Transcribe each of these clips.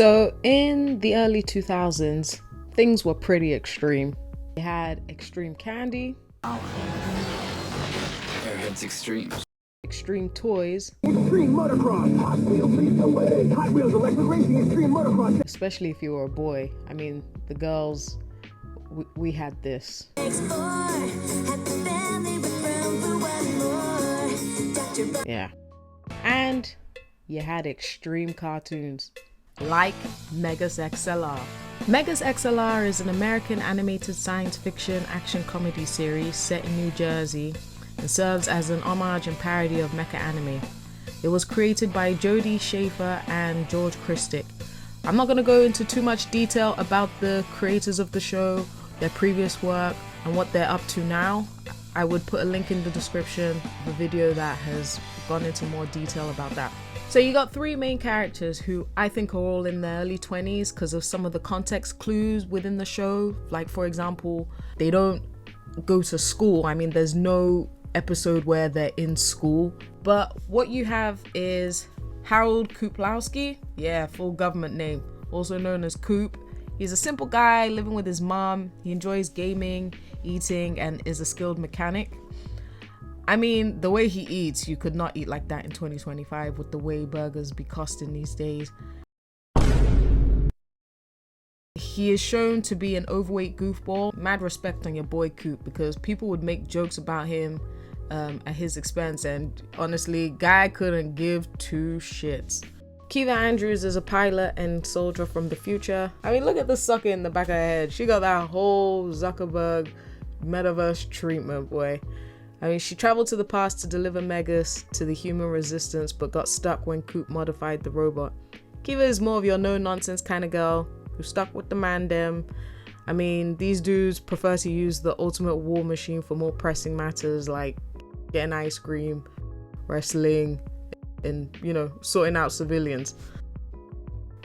So in the early 2000s, things were pretty extreme. They had extreme candy, Airhead's extreme. extreme toys, Extreme motocross. Hot Wheels leads the way. Hot Wheels electric racing. Extreme motocross. especially if you were a boy. I mean, the girls, we had this. Yeah. And you had extreme cartoons like MegasXLR. MegasXLR is an American animated science fiction action comedy series set in New Jersey and serves as an homage and parody of mecha anime. It was created by Jody Schaefer and George Christick. I'm not going to go into too much detail about the creators of the show, their previous work, and what they're up to now. I would put a link in the description of a video that has gone into more detail about that. So you got three main characters who I think are all in their early 20s because of some of the context clues within the show. Like, for example, they don't go to school. I mean, there's no episode where they're in school. But what you have is Harold Kuplowski. Yeah, full government name. Also known as Coop. He's a simple guy living with his mom. He enjoys gaming, eating, and is a skilled mechanic. I mean, the way he eats, you could not eat like that in 2025 with the way burgers be costing these days. He is shown to be an overweight goofball. Mad respect on your boy Coop, because people would make jokes about him at his expense, and honestly, guy couldn't give two shits. Kiva Andrews is a pilot and soldier from the future. I mean, look at the sucker in the back of her head. She got that whole Zuckerberg metaverse treatment, boy. I mean, she traveled to the past to deliver Megas to the human resistance, but got stuck when Coop modified the robot. Kiva is more of your no-nonsense kind of girl who stuck with the man-dem. I mean, these dudes prefer to use the ultimate war machine for more pressing matters like getting ice cream, wrestling, and, you know, sorting out civilians.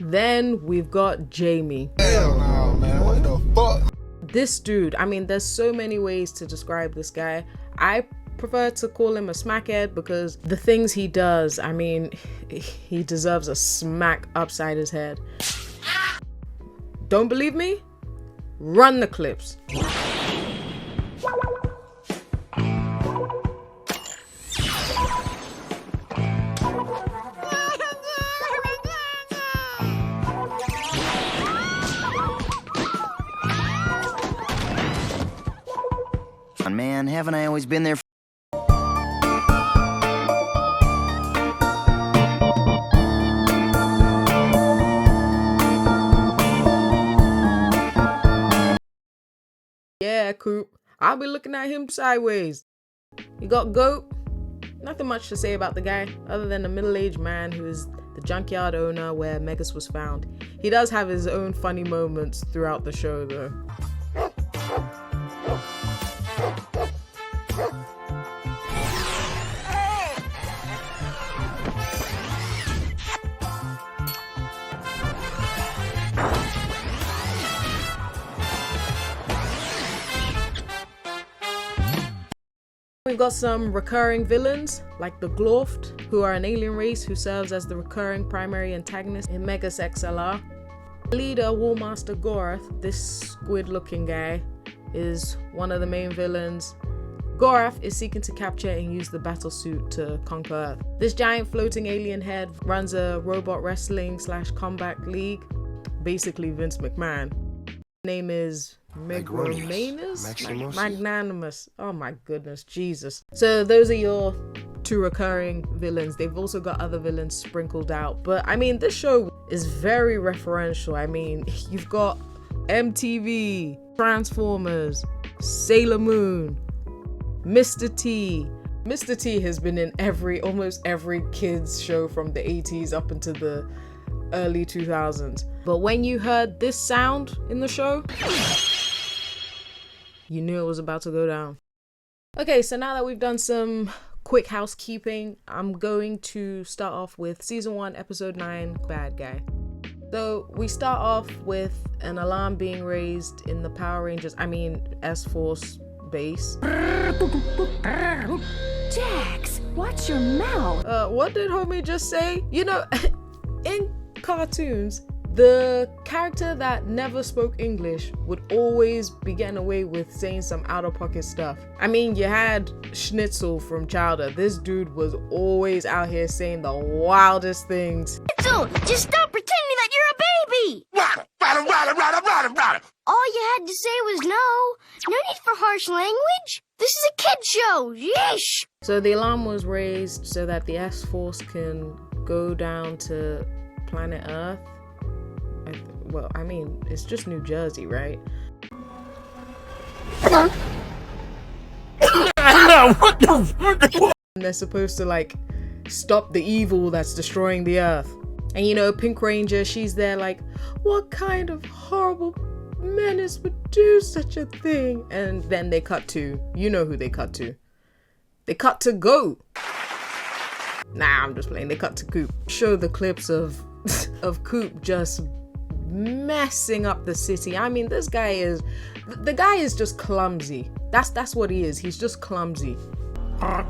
Then we've got Jamie. Hell no, man. What the fuck? This dude, I mean, there's so many ways to describe this guy. I prefer to call him a smackhead because the things he does, I mean, he deserves a smack upside his head. Don't believe me? Run the clips. Man, haven't I always been there? Yeah, Coop. I'll be looking at him sideways. You got Goat? Nothing much to say about the guy, other than a middle-aged man who is the junkyard owner where Megas was found. He does have his own funny moments throughout the show, though. We've got some recurring villains like the Glorft, who are an alien race who serves as the recurring primary antagonist in MegasXLR. Leader Warmaster Gorath, this squid-looking guy, is one of the main villains. Gorath is seeking to capture and use the battle suit to conquer Earth. This giant floating alien head runs a robot wrestling / combat league, basically Vince McMahon. Name is Magnanimous. Oh my goodness, Jesus. So those are your two recurring villains. They've also got other villains sprinkled out, but I mean, this show is very referential. I mean, you've got MTV, Transformers, Sailor Moon, Mr. T. Mr. T has been in almost every kids show from the 80s up into the early 2000s. But when you heard this sound in the show, you knew it was about to go down. Okay, so now that we've done some quick housekeeping, I'm going to start off with season 1, episode 9, Bad Guy. So we start off with an alarm being raised in the Power Rangers, S-Force base. Jax, watch your mouth. What did homie just say? You know, in cartoons, The character that never spoke English would always be getting away with saying some out-of-pocket stuff. I mean, you had Schnitzel from Chowder. This dude was always out here saying the wildest things. Schnitzel, just stop pretending that you're a baby! Rada. All you had to say was no. No need for harsh language. This is a kid show. Yeesh! So the alarm was raised so that the S-Force can go down to planet Earth. Well, I mean, it's just New Jersey, right? And they're supposed to, like, stop the evil that's destroying the Earth. And, you know, Pink Ranger, she's there like, what kind of horrible menace would do such a thing? And then they cut to, you know who they cut to. They cut to Goat. Nah, I'm just playing. They cut to Coop. Show the clips of Coop just messing up the city. I mean, the guy is just clumsy. That's what he is. He's just clumsy. I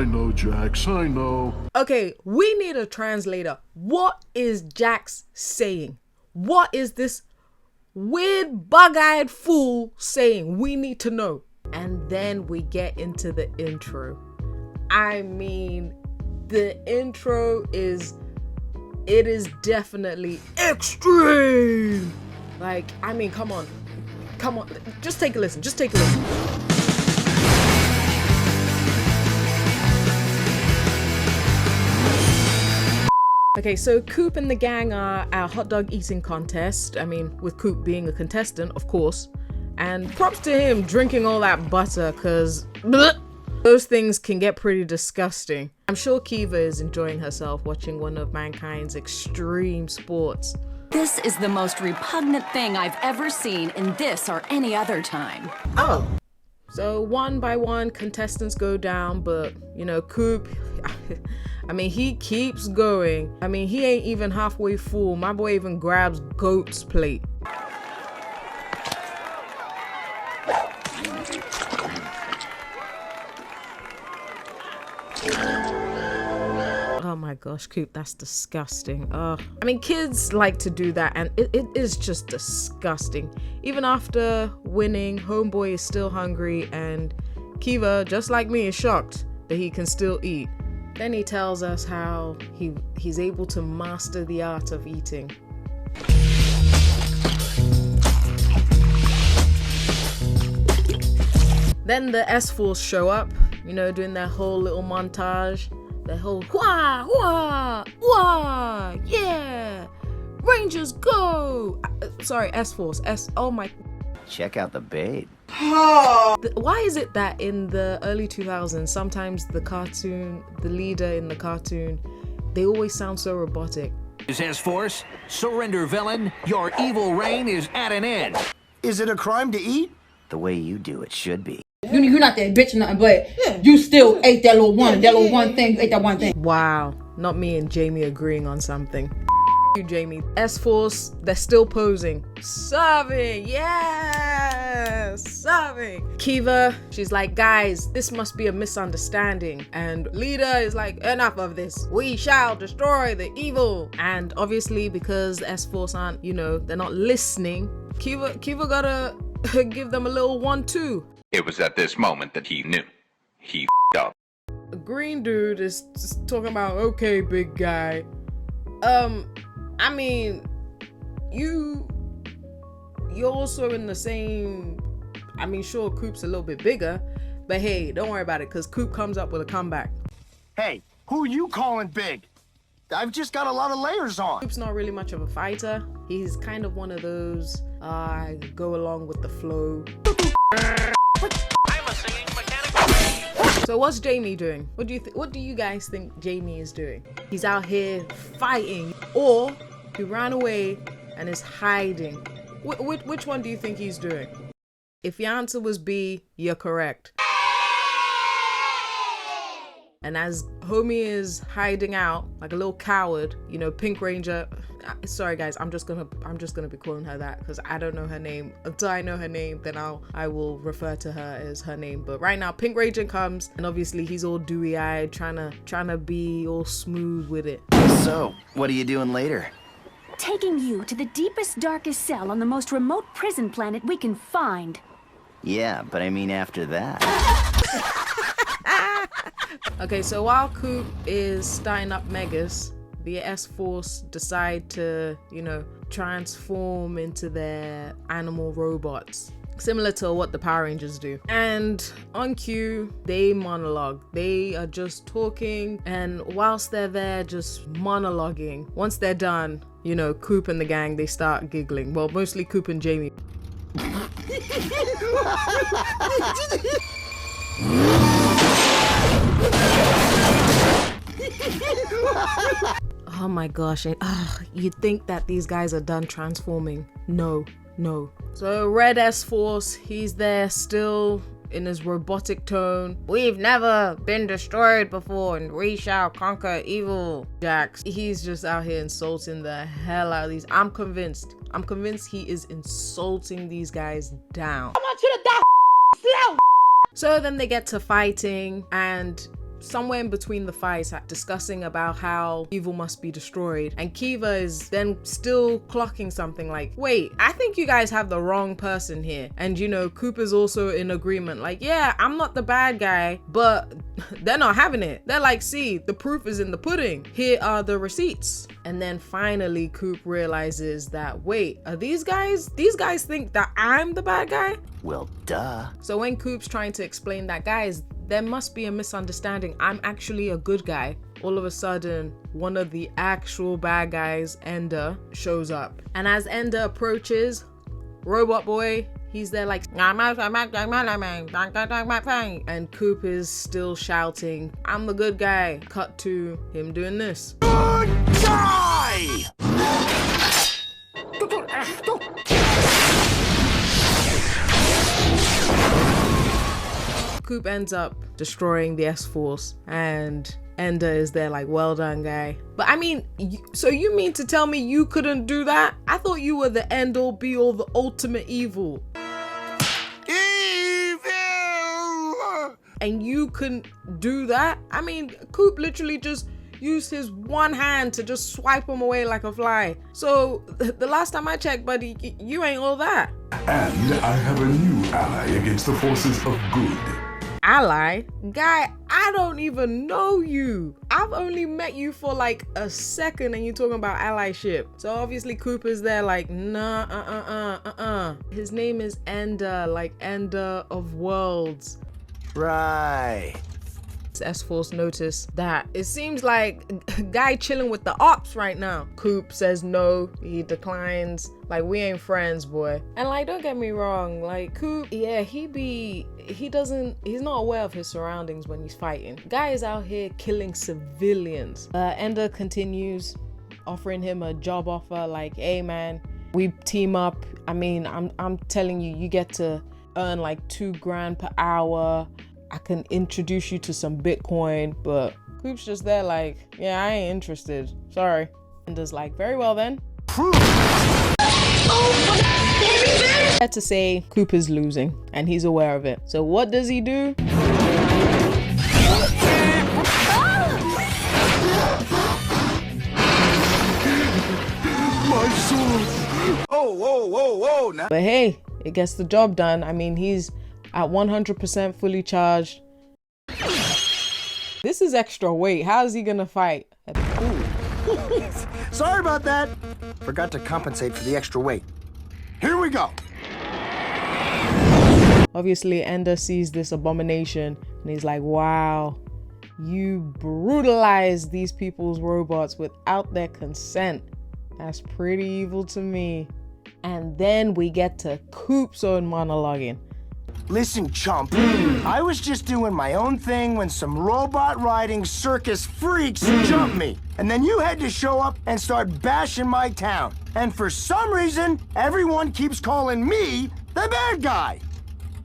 know, Jax, I know. Okay, we need a translator. What is Jax saying? What is this weird bug-eyed fool saying? We need to know. And then we get into the intro. I mean, the intro is definitely extreme. Like, I mean, come on, just take a listen. Okay, so Coop and the gang are at a hot dog eating contest. I mean, with Coop being a contestant, of course. And props to him drinking all that butter, cause those things can get pretty disgusting. I'm sure Kiva is enjoying herself watching one of mankind's extreme sports. This is the most repugnant thing I've ever seen in this or any other time. Oh, so one by one contestants go down, but you know, Coop, I mean, he keeps going. I mean, he ain't even halfway full. My boy even grabs Goat's plate. Oh my gosh, Coop, that's disgusting. I mean, kids like to do that, and it is just disgusting. Even after winning, Homeboy is still hungry, and Kiva, just like me, is shocked that he can still eat. Then he tells us how he's able to master the art of eating. Then the S-Force show up, you know, doing their whole little montage. The whole wah wah wah, yeah, Rangers go. Sorry, S-Force. Oh my. Check out the babe. Why is it that in the early 2000s, sometimes the leader in the cartoon, they always sound so robotic? S-Force, surrender, villain. Your evil reign is at an end. Is it a crime to eat? The way you do it should be. You're not that bitch or nothing, but you still ate that little one. That little one thing, ate that one thing. Wow, not me and Jamie agreeing on something. You, Jamie. S-Force, they're still posing. Serving, yes, serving. Kiva, she's like, guys, this must be a misunderstanding. And Leader is like, enough of this. We shall destroy the evil. And obviously, because S-Force aren't, you know, they're not listening, Kiva gotta give them a little 1-2. It was at this moment that he knew. He f***ed up. A green dude is just talking about, okay, big guy. I mean, you're also in the same, I mean, sure, Coop's a little bit bigger, but hey, don't worry about it, because Coop comes up with a comeback. Hey, who are you calling big? I've just got a lot of layers on. Coop's not really much of a fighter. He's kind of one of those, go along with the flow. So what's Jamie doing? What do you guys think Jamie is doing? He's out here fighting, or he ran away and is hiding. Which one do you think he's doing? If your answer was B, you're correct. And as homie is hiding out like a little coward, you know, Pink Ranger, sorry guys, I'm just gonna be calling her that because I don't know her name. Until I know her name, then I will refer to her as her name. But right now, Pink Ranger comes, and obviously he's all dewy-eyed, trying to be all smooth with it. So, what are you doing later? taking you to the deepest, darkest cell on the most remote prison planet we can find. Yeah, but I mean after that. Okay, so while Coop is starting up Megas, the S-Force decide to, transform into their animal robots, similar to what the Power Rangers do. And on cue, they monologue. They are just talking, and whilst they're there just monologuing, once they're done, Coop and the gang, they start giggling. Well, mostly Coop and Jamie. Oh my gosh, you'd think that these guys are done transforming. No. So Red S-Force, he's there still in his robotic tone. We've never been destroyed before and we shall conquer evil. Jax, he's just out here insulting the hell out of these. I'm convinced he is insulting these guys down. I want you to die slow. So then they get to fighting, and somewhere in between the fights, discussing about how evil must be destroyed, and Kiva is then still clocking something like, wait, I think you guys have the wrong person here. And Coop is also in agreement, like, yeah, I'm not the bad guy, but they're not having it. They're like, see, the proof is in the pudding. Here are the receipts. And then finally Coop realizes that, wait, are these guys think that I'm the bad guy? Well, duh. So when Coop's trying to explain that, guys, there must be a misunderstanding, I'm actually a good guy, all of a sudden one of the actual bad guys, Ender, shows up. And as Ender approaches, Robot Boy, he's there like, and Coop is still shouting, I'm the good guy. Cut to him doing this. Good guy! Coop ends up destroying the S-Force, and Ender is there like, well done, guy. But I mean, so you mean to tell me you couldn't do that? I thought you were the end all be all, the ultimate evil. Evil! And you couldn't do that? I mean, Coop literally just used his one hand to just swipe him away like a fly. So the last time I checked, buddy, you ain't all that. And I have a new ally against the forces of good. Ally? Guy, I don't even know you. I've only met you for like a second and you're talking about allyship. So obviously Cooper's there like, nah, His name is Ender, like Ender of Worlds. Right. S-Force notice that it seems like guy chilling with the ops right now. Coop says no, he declines, like, we ain't friends, boy. And like, don't get me wrong, like Coop, yeah, he's not aware of his surroundings when he's fighting. Guy is out here killing civilians. Ender continues offering him a job offer, like, hey man, we team up. I mean, I'm telling you, you get to earn like $2,000 per hour. I can introduce you to some Bitcoin. But Coop's just there like, yeah, I ain't interested, sorry. Ender's like, very well then. Had to say Coop is losing and he's aware of it. So what does he do? My sword! Whoa, now. But hey, it gets the job done. I mean, he's at 100% fully charged. This is extra weight. How is he gonna fight at the pool? Sorry about that. Forgot to compensate for the extra weight. Here we go. Obviously, Ender sees this abomination and he's like, wow, you brutalized these people's robots without their consent. That's pretty evil to me. And then we get to Coop's own monologuing. Listen, chump. I was just doing my own thing when some robot-riding circus freaks jumped me. And then you had to show up and start bashing my town. And for some reason, everyone keeps calling me the bad guy.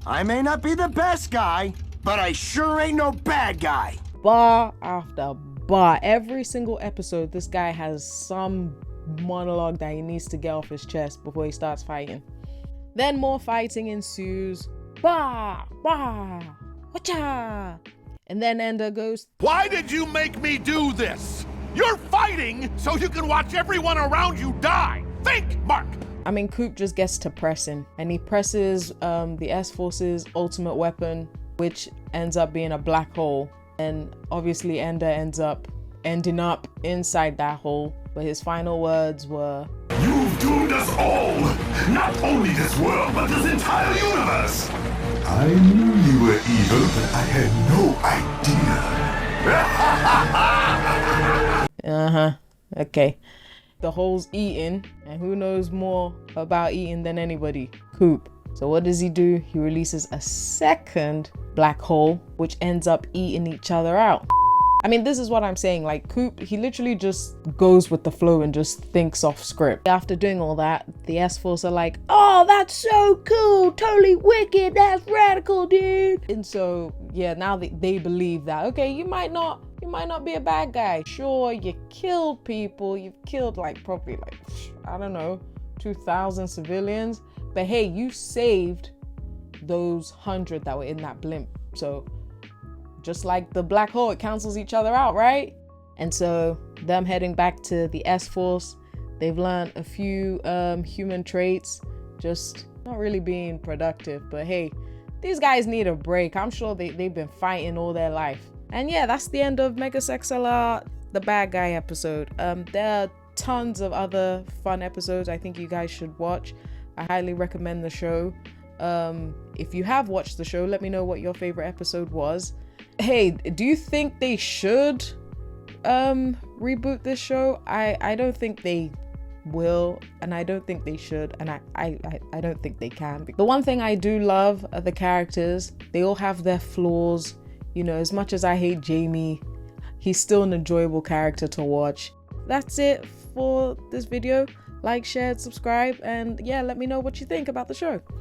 I may not be the best guy, but I sure ain't no bad guy. Bar after bar. Every single episode, this guy has some monologue that he needs to get off his chest before he starts fighting. Then more fighting ensues. Bah, wacha. And then Ender goes, Why did you make me do this? You're fighting so you can watch everyone around you die. Think, Mark. I mean, Coop just gets to pressing, and he presses the S-Force's ultimate weapon, which ends up being a black hole. And obviously Ender ending up inside that hole. But his final words were, You've doomed us all! Not only this world, but this entire universe! I knew you were evil, but I had no idea. Okay. The hole's eating, and who knows more about eating than anybody? Coop. So what does he do? He releases a second black hole, which ends up eating each other out. I mean, this is what I'm saying. Like, Coop, he literally just goes with the flow and just thinks off script. After doing all that, the S-Force are like, oh, that's so cool, totally wicked, that's radical, dude. And so, yeah, now they believe that, okay, you might not be a bad guy. Sure, you killed people. You've killed probably I don't know, 2,000 civilians. But hey, you saved those 100 that were in that blimp. So just like the black hole, it cancels each other out, right? And so them heading back to the S-Force, they've learned a few human traits, just not really being productive. But hey, these guys need a break. I'm sure they've been fighting all their life. And yeah, that's the end of MegasXLR, the bad guy episode. There are tons of other fun episodes I think you guys should watch. I highly recommend the show. If you have watched the show, let me know what your favorite episode was. Hey, do you think they should reboot this show? I don't think they will, and I don't think they should, and I don't think they can. The one thing I do love are the characters. They all have their flaws. You know, as much as I hate Jamie, he's still an enjoyable character to watch. That's it for this video. Like, share, subscribe, and yeah, let me know what you think about the show.